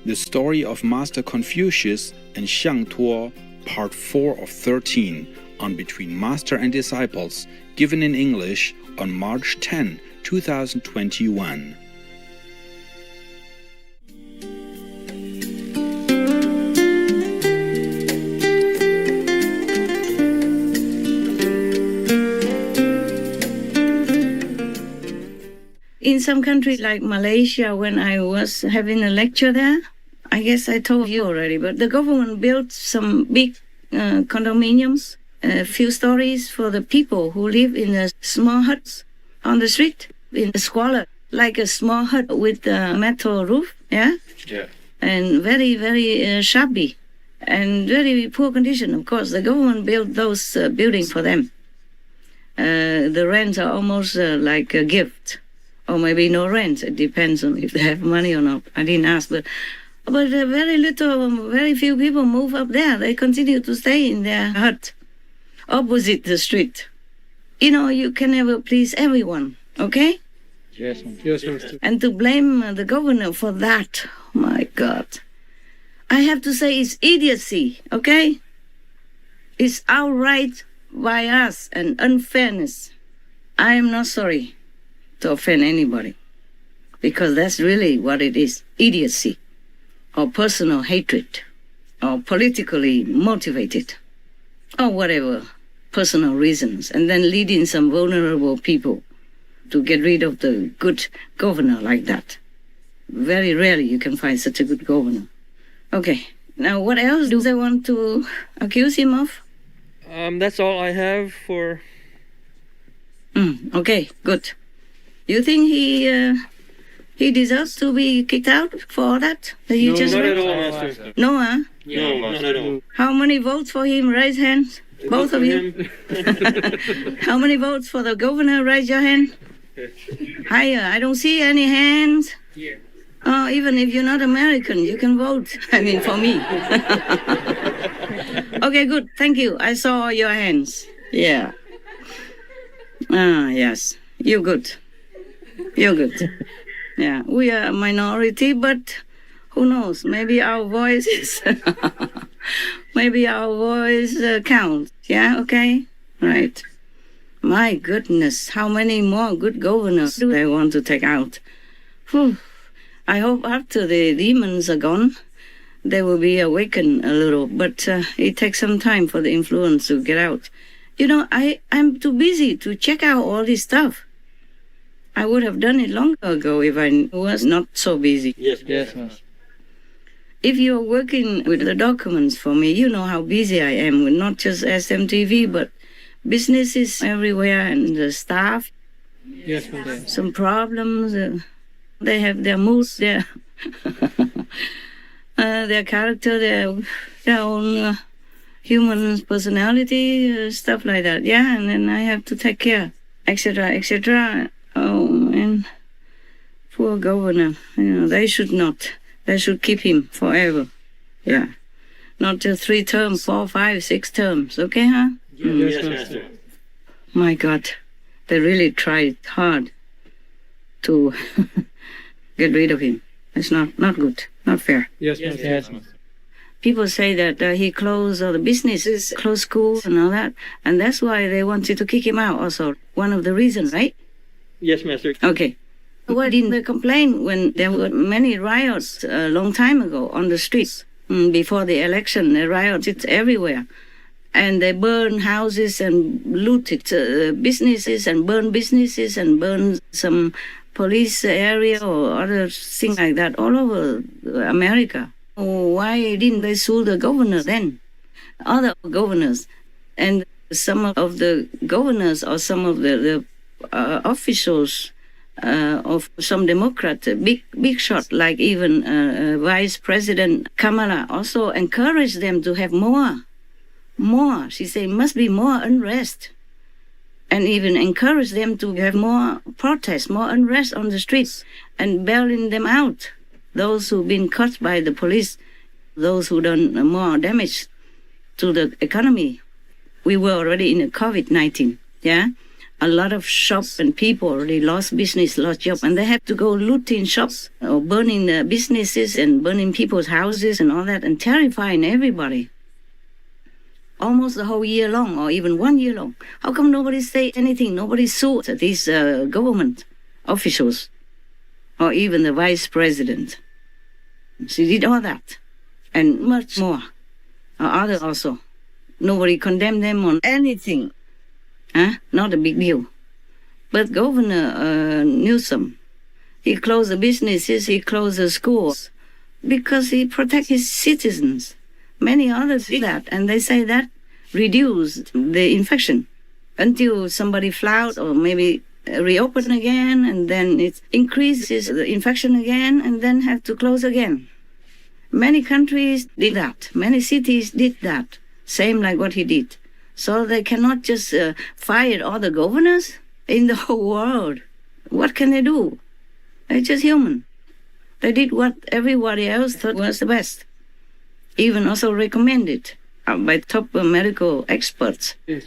The Story of Master Confucius and Xiang, Part 4 of 13, on Between Master and Disciples, given in English on March 10, 2021. In some countries like Malaysia, when I was having a lecture there, I guess I told you already, but the government built some big condominiums, a few stories for the people who live in the small huts on the street, in the squalor, like a small hut with a metal roof, yeah? Yeah. And very, very shabby and very poor condition. Of course, the government built those buildings for them. The rents are almost like a gift. Or maybe no rent. It depends on if they have money or not. I didn't ask, but very few people move up there. They continue to stay in their hut opposite the street. You know, you can never please everyone, okay? Yes, ma'am. Yes, ma'am. And to blame the governor for that, oh my God. I have to say it's idiocy, okay? It's outright bias and unfairness. I am not sorry to offend anybody, because that's really what it is, idiocy, or personal hatred, or politically motivated, or whatever, personal reasons, and then leading some vulnerable people to get rid of the good governor like that. Very rarely you can find such a good governor. Okay, now what else do they want to accuse him of? That's all I have for... Okay, good. You think he deserves to be kicked out for all that? No, not at all, Master. No, huh? No, not at all. How many votes for him? Raise hands. Both of you. How many votes for the governor? Raise your hand. Higher. I don't see any hands. Here. Oh, even if you're not American, you can vote. I mean, for me. Okay, good. Thank you. I saw your hands. Yeah. Yes. You're good. You're good. Yeah, we are a minority, but who knows? Maybe our voices, counts. Yeah, okay? Right. My goodness, how many more good governors do they want to take out? Whew. I hope after the demons are gone, they will be awakened a little, but it takes some time for the influence to get out. You know, I'm too busy to check out all this stuff. I would have done it long ago if I was not so busy. Yes, yes, ma'am. If you're working with the documents for me, you know how busy I am with not just SMTV, but businesses everywhere and the staff. Yes, ma'am. Some problems. They have their moods, their character, their own human personality, stuff like that. Yeah, and then I have to take care, etc., etc. Oh, man. Poor governor. You know, they should keep him forever. Yeah. Not just 3 terms, 4, 5, 6 terms. Okay, huh? Yes, Master. My God. They really tried hard to get rid of him. It's not good. Not fair. Yes, Master. Yes, Master. People say that he closed all the businesses, closed schools and all that. And that's why they wanted to kick him out also. One of the reasons, right? Yes, Master. Okay. Why didn't they complain when there were many riots a long time ago on the streets? Before the election, the riots everywhere. And they burned houses and looted businesses and burned some police area or other things like that all over America. Why didn't they sue the governor then? Other governors. And some of the governors or some of the officials of some Democrat, big shot, like even Vice President Kamala, also encouraged them to have more. She said, must be more unrest. And even encouraged them to have more protests, more unrest on the streets, and bailing them out. Those who've been caught by the police, those who done more damage to the economy. We were already in COVID-19, yeah? A lot of shops and people already lost business, lost job, and they have to go looting shops or burning the businesses and burning people's houses and all that and terrifying everybody. Almost the whole year long or even 1 year long. How come nobody say anything? Nobody sued these government officials or even the vice president. She did all that and much more. Others also. Nobody condemned them on anything. Not a big deal. But Governor Newsom, he closed the businesses, he closed the schools because he protects his citizens. Many others did that, and they say that reduced the infection until somebody flout or maybe reopen again, and then it increases the infection again, and then have to close again. Many countries did that. Many cities did that. Same like what he did. So they cannot just fire all the governors in the whole world. What can they do? They're just human. They did what everybody else thought was the best. Even also recommended by top medical experts. Yes.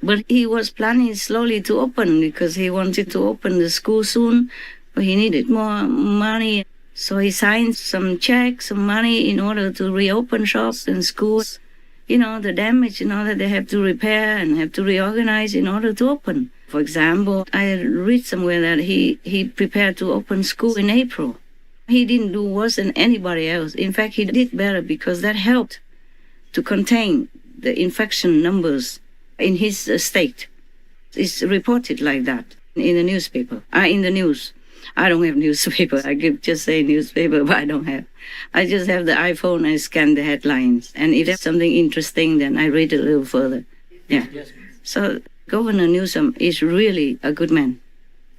But he was planning slowly to open because he wanted to open the school soon. But he needed more money. So he signed some checks, some money in order to reopen shops and schools. You know, the damage, that they have to repair and have to reorganize in order to open. For example, I read somewhere that he prepared to open school in April. He didn't do worse than anybody else. In fact, he did better because that helped to contain the infection numbers in his state. It's reported like that in the newspaper, in the news. I don't have newspaper. I could just say newspaper, but I don't have. I just have the iPhone. I scan the headlines. And if there's something interesting, then I read a little further. Yeah. So Governor Newsom is really a good man.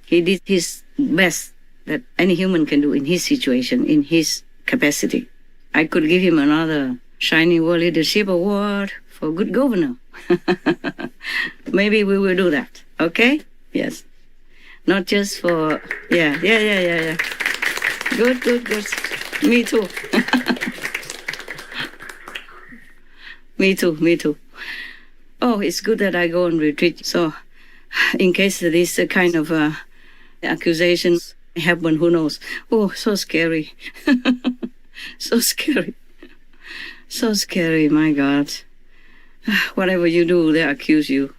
He did his best that any human can do in his situation, in his capacity. I could give him another Shining World Leadership Award for good governor. Maybe we will do that. Okay? Yes. Not just for, yeah. Good. Me too. Me too. Oh, it's good that I go on retreat. So, in case this kind of accusations happen, who knows? Oh, so scary. So scary, my God. Whatever you do, they accuse you.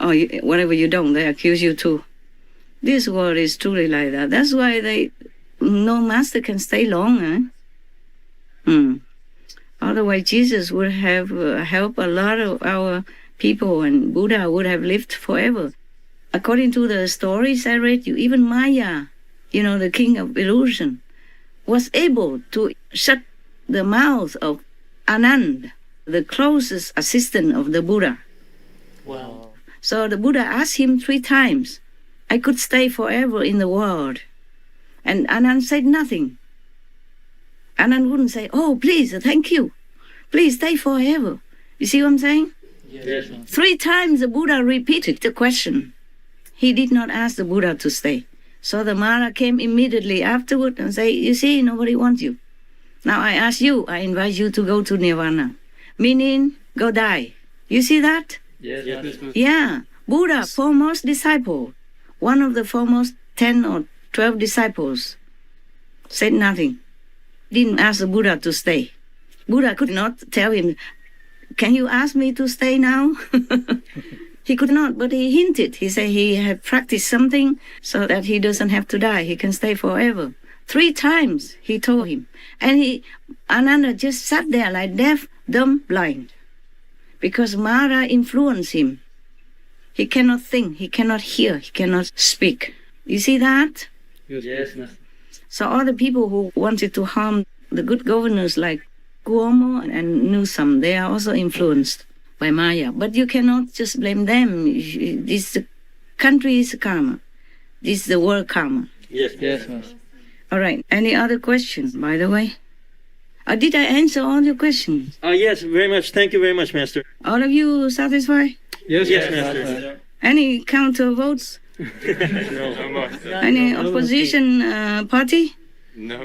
Or whatever you don't, they accuse you too. This world is truly like that. That's why no master can stay long. Otherwise, Jesus would have helped a lot of our people, and Buddha would have lived forever. According to the stories I read, even Maya, the king of illusion, was able to shut the mouth of Ananda, the closest assistant of the Buddha. Wow. So the Buddha asked him 3 times, I could stay forever in the world. And Ananda said nothing. Ananda wouldn't say, oh, please, thank you. Please stay forever. You see what I'm saying? Yes. 3 times the Buddha repeated the question. He did not ask the Buddha to stay. So the Mara came immediately afterward and said, you see, nobody wants you. Now I ask you, I invite you to go to Nirvana. Meaning, go die. You see that? Yes. Yeah. Buddha, foremost disciple. One of the foremost 10 or 12 disciples said nothing. Didn't ask the Buddha to stay. Buddha could not tell him, can you ask me to stay now? He could not, but he hinted. He said he had practiced something so that he doesn't have to die. He can stay forever. 3 times he told him. And Ananda just sat there like deaf, dumb, blind. Because Mara influenced him. He cannot think, he cannot hear, he cannot speak. You see that? Yes. So all the people who wanted to harm the good governors like Cuomo and Newsom, they are also influenced by Maya. But you cannot just blame them. This country is karma. This is the world karma. Yes. All right. Any other questions, by the way? Did I answer all your questions? Yes, very much. Thank you very much, Master. All of you satisfied? Yes, Master. Any counter votes? No. Any opposition party? No.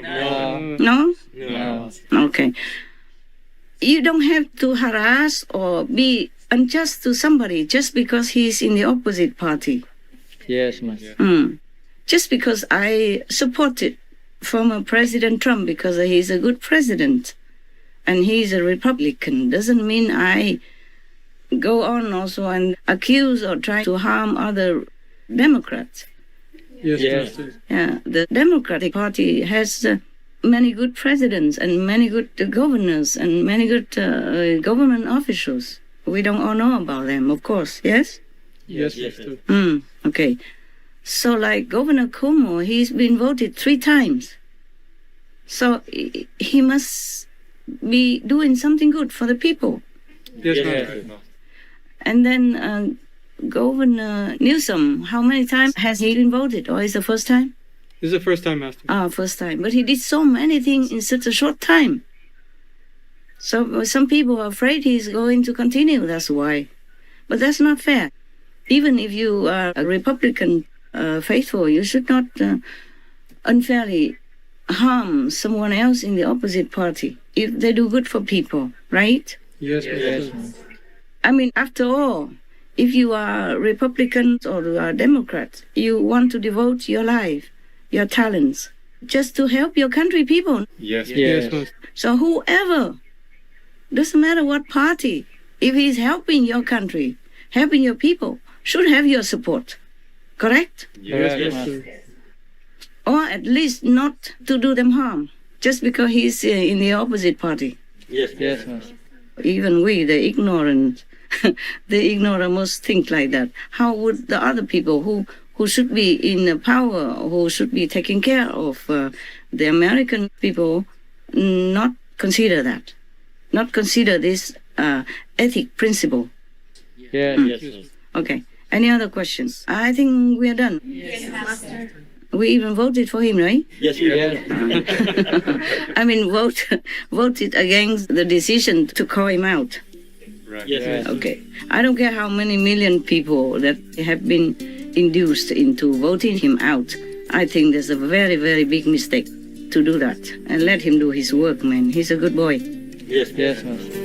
No? Okay. You don't have to harass or be unjust to somebody just because he's in the opposite party. Yes, Master. Just because I supported former President Trump because he's a good president and he's a Republican doesn't mean I go on also and accuse or try to harm other Democrats. Yes. Yeah, the Democratic Party has many good presidents and many good governors and many good government officials. We don't all know about them, of course, yes? Yes, Master. Okay. So like Governor Cuomo, he's been voted 3 times. So he must be doing something good for the people. Yes, Master. And then Governor Newsom, how many times has he been voted? Or is it the first time? This is the first time, Master. First time. But he did so many things in such a short time. So some people are afraid he's going to continue, that's why. But that's not fair. Even if you are a Republican faithful, you should not unfairly harm someone else in the opposite party if they do good for people, right? Yes, Master. I mean, after all, if you are Republican or you are Democrat, you want to devote your life, your talents, just to help your country people. Yes, Yes. Master. So whoever, doesn't matter what party, if he's helping your country, helping your people, should have your support. Correct? Yes, Master. Or at least not to do them harm, just because he's in the opposite party. Yes, Master. Even we, the ignorant, the ignoramus think like that. How would the other people who should be in power, who should be taking care of the American people, not consider that? Not consider this ethic principle? Yes. Okay. Any other questions? I think we are done. Yes, Master. We even voted for him, right? Yes. I mean, voted against the decision to call him out. Yes. Okay. I don't care how many million people that have been induced into voting him out. I think there's a very, very big mistake to do that. And let him do his work, man. He's a good boy. Yes, Master.